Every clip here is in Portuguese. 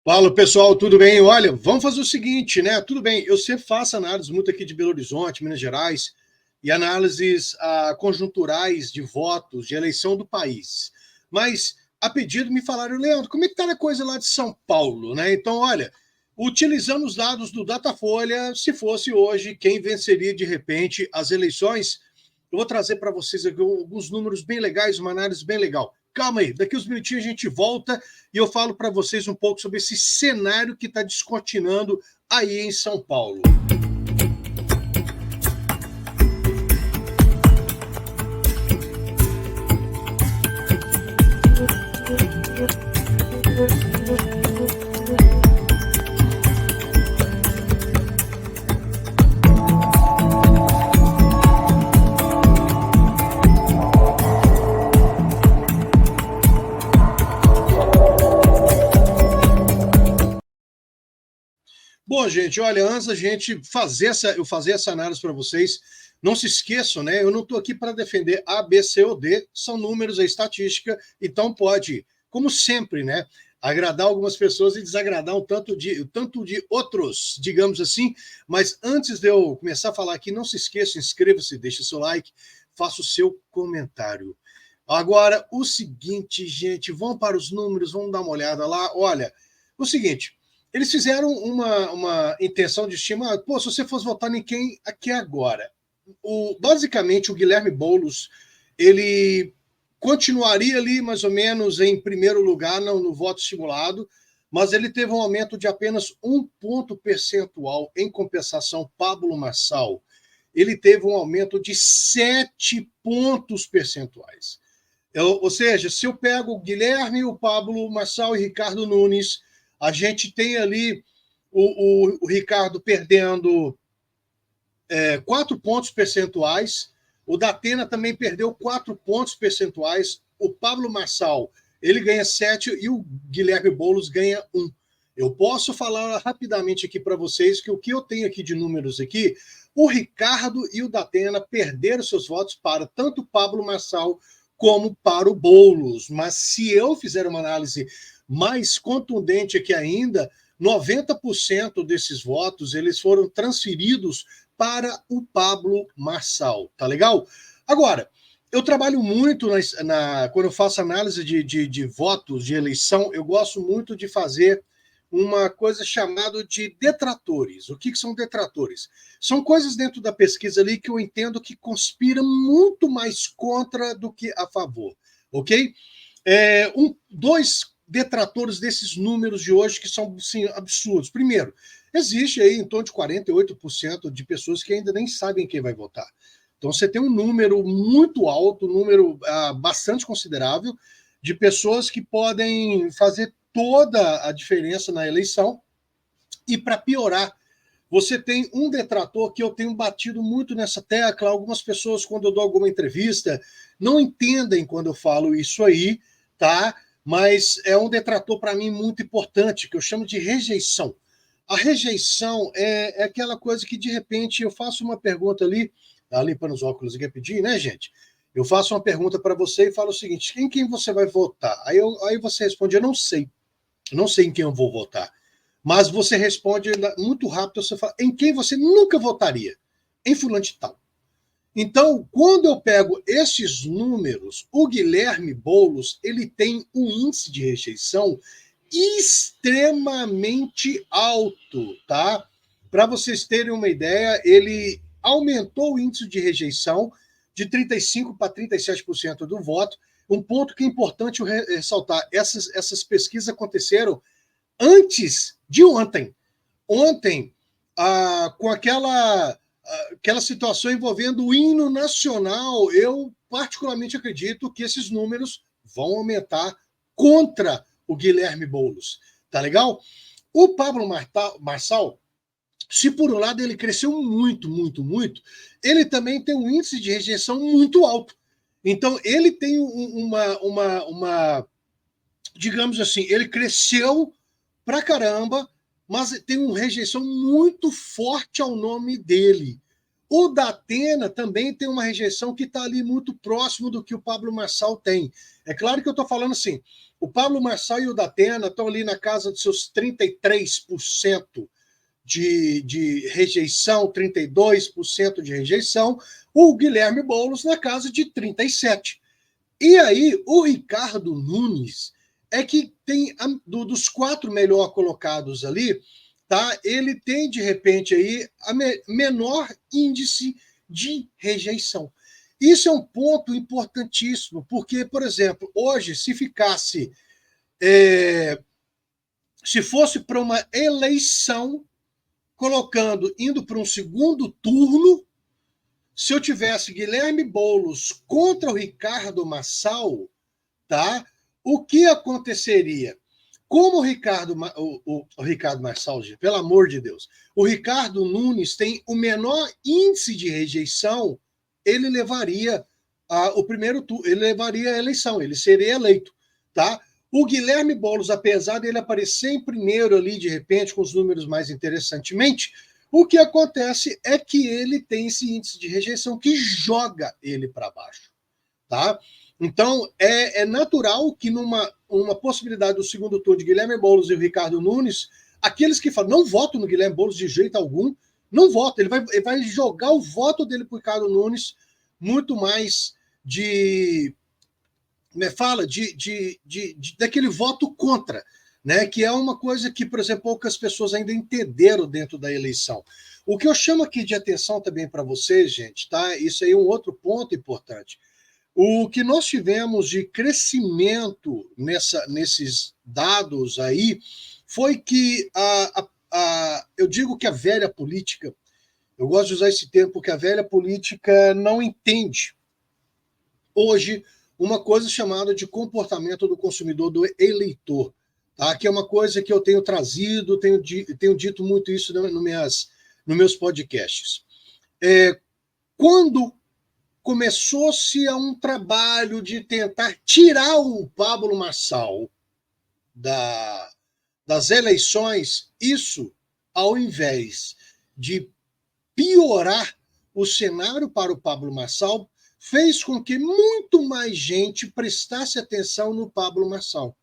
Fala pessoal, tudo bem? Olha, vamos fazer o seguinte, né? Tudo bem, eu sempre faço análises muito aqui de Belo Horizonte, Minas Gerais, e análises conjunturais de votos, de eleição do país. Mas, a pedido, me falaram, Leandro, como é que está a coisa lá de São Paulo, né? Então, olha, utilizando os dados do Datafolha, se fosse hoje, quem venceria de repente as eleições? Eu vou trazer para vocês aqui alguns números bem legais, uma análise bem legal. Calma aí, daqui uns minutinhos a gente volta e eu falo para vocês um pouco sobre esse cenário que está descortinando aí em São Paulo. Bom, gente, olha, antes da gente fazer essa análise para vocês, não se esqueçam, né? Eu não estou aqui para defender A, B, C ou D, são números, é estatística, então pode, como sempre, né? Agradar algumas pessoas e desagradar um tanto de outros, digamos assim. Mas antes de eu começar a falar aqui, não se esqueça, inscreva-se, deixe seu like, faça o seu comentário. Agora, o seguinte, gente, vamos para os números, vamos dar uma olhada lá. Olha, o seguinte, eles fizeram uma intenção de estima. Pô, se você fosse votar em quem aqui agora? Basicamente, o Guilherme Boulos, ele continuaria ali mais ou menos em primeiro lugar no voto estimulado, mas ele teve um aumento de apenas um ponto percentual. Em compensação, Pablo Marçal, ele teve um aumento de 7 pontos percentuais. Ou seja, se eu pego o Guilherme, o Pablo Marçal e Ricardo Nunes, a gente tem ali o Ricardo perdendo 4 pontos percentuais, o Datena também perdeu 4 pontos percentuais, o Pablo Marçal ele ganha 7 e o Guilherme Boulos ganha 1. Eu posso falar rapidamente aqui para vocês que o que eu tenho aqui de números aqui, o Ricardo e o Datena perderam seus votos para tanto o Pablo Marçal como para o Boulos. Mas se eu fizer uma análise mais contundente aqui ainda, 90% desses votos eles foram transferidos para o Pablo Marçal, tá legal? Agora, eu trabalho muito quando eu faço análise de votos de eleição, eu gosto muito de fazer uma coisa chamada de detratores. O que são detratores? São coisas dentro da pesquisa ali que eu entendo que conspiram muito mais contra do que a favor, ok? Dois detratores desses números de hoje que são sim, absurdos. Primeiro, existe aí em torno de 48% de pessoas que ainda nem sabem quem vai votar. Então você tem um número muito alto, um número bastante considerável de pessoas que podem fazer toda a diferença na eleição. E para piorar, você tem um detrator que eu tenho batido muito nessa tecla. Algumas pessoas, quando eu dou alguma entrevista, não entendem quando eu falo isso aí, tá? Mas é um detrator para mim muito importante, que eu chamo de rejeição. A rejeição é aquela coisa que, de repente, eu faço uma pergunta ali, tá limpando os óculos aqui, pedir, né, gente? Eu faço uma pergunta para você e falo o seguinte: em quem você vai votar? Aí você responde: eu não sei. Eu não sei em quem eu vou votar. Mas você responde muito rápido, você fala, em quem você nunca votaria? Em fulano de tal. Então, quando eu pego esses números, o Guilherme Boulos, ele tem um índice de rejeição extremamente alto, tá? Para vocês terem uma ideia, ele aumentou o índice de rejeição de 35% para 37% do voto. Um ponto que é importante ressaltar: essas pesquisas aconteceram antes de ontem. Ontem, com aquela situação envolvendo o hino nacional, eu particularmente acredito que esses números vão aumentar contra o Guilherme Boulos. Tá legal? O Pablo Marçal, se por um lado ele cresceu muito, muito, muito, ele também tem um índice de rejeição muito alto. Então, ele tem digamos assim, ele cresceu pra caramba, mas tem uma rejeição muito forte ao nome dele. O Datena também tem uma rejeição que está ali muito próximo do que o Pablo Marçal tem. É claro que eu estou falando assim, o Pablo Marçal e o Datena estão ali na casa dos seus 33% de rejeição, 32% de rejeição, o Guilherme Boulos na casa de 37%. E aí, o Ricardo Nunes é que tem, dos 4 melhor colocados ali, tá? Ele tem, de repente, aí, a menor índice de rejeição. Isso é um ponto importantíssimo, porque, por exemplo, hoje, se ficasse. Se fosse para uma eleição, indo para um segundo turno, se eu tivesse Guilherme Boulos contra o Ricardo Marçal, tá? O que aconteceria? Como o Ricardo Marçal, pelo amor de Deus, o Ricardo Nunes tem o menor índice de rejeição, ele levaria o primeiro turno, ele levaria a eleição, ele seria eleito, tá? O Guilherme Boulos, apesar dele aparecer em primeiro ali, de repente, com os números mais interessantemente, o que acontece é que ele tem esse índice de rejeição que joga ele para baixo, tá? Então, é natural que uma possibilidade do segundo turno de Guilherme Boulos e o Ricardo Nunes, aqueles que falam, não votam no Guilherme Boulos de jeito algum, não votam. Ele vai jogar o voto dele para o Ricardo Nunes muito mais daquele voto contra, né? Que é uma coisa que, por exemplo, poucas pessoas ainda entenderam dentro da eleição. O que eu chamo aqui de atenção também para vocês, gente, tá? Isso aí é um outro ponto importante. O que nós tivemos de crescimento nesses dados aí foi que eu digo que a velha política, eu gosto de usar esse termo porque a velha política não entende hoje uma coisa chamada de comportamento do consumidor, do eleitor, tá? Que é uma coisa que eu tenho trazido, tenho dito muito isso nos meus podcasts. Quando começou-se a um trabalho de tentar tirar o Pablo Marçal das eleições, isso, ao invés de piorar o cenário para o Pablo Marçal, fez com que muito mais gente prestasse atenção no Pablo Marçal,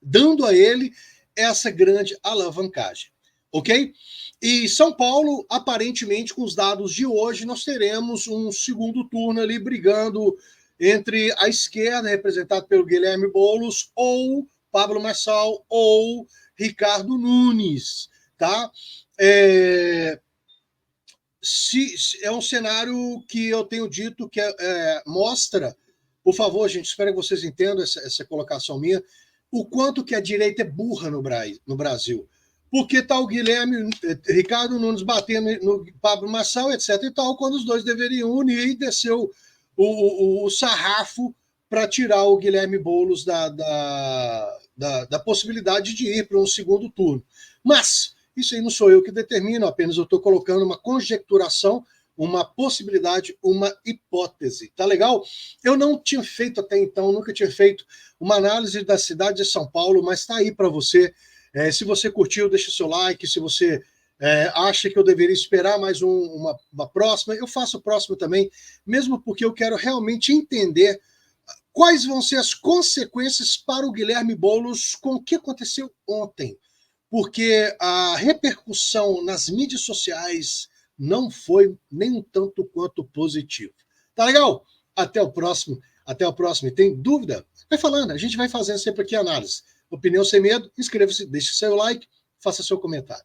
dando a ele essa grande alavancagem, ok? E São Paulo, aparentemente, com os dados de hoje, nós teremos um segundo turno ali brigando entre a esquerda, representada pelo Guilherme Boulos, ou Pablo Marçal, ou Ricardo Nunes, tá? É um cenário que eu tenho dito que mostra, por favor, gente, espero que vocês entendam essa colocação minha, o quanto que a direita é burra no Brasil. Porque está o Ricardo Nunes batendo no Pablo Marçal, etc. e tal, quando os dois deveriam unir e descer o sarrafo para tirar o Guilherme Boulos da possibilidade de ir para um segundo turno. Mas isso aí não sou eu que determino, apenas eu estou colocando uma conjecturação, uma possibilidade, uma hipótese. Tá legal? Eu não tinha feito até então, nunca tinha feito uma análise da cidade de São Paulo, mas está aí para você. Se você curtiu, deixa o seu like. Se você acha que eu deveria esperar mais uma próxima, eu faço a próxima também, mesmo porque eu quero realmente entender quais vão ser as consequências para o Guilherme Boulos com o que aconteceu ontem. Porque a repercussão nas mídias sociais não foi nem um tanto quanto positiva. Tá legal? Até o próximo. E tem dúvida? Vai falando, a gente vai fazendo sempre aqui a análise. Opinião sem medo, inscreva-se, deixe seu like, faça seu comentário.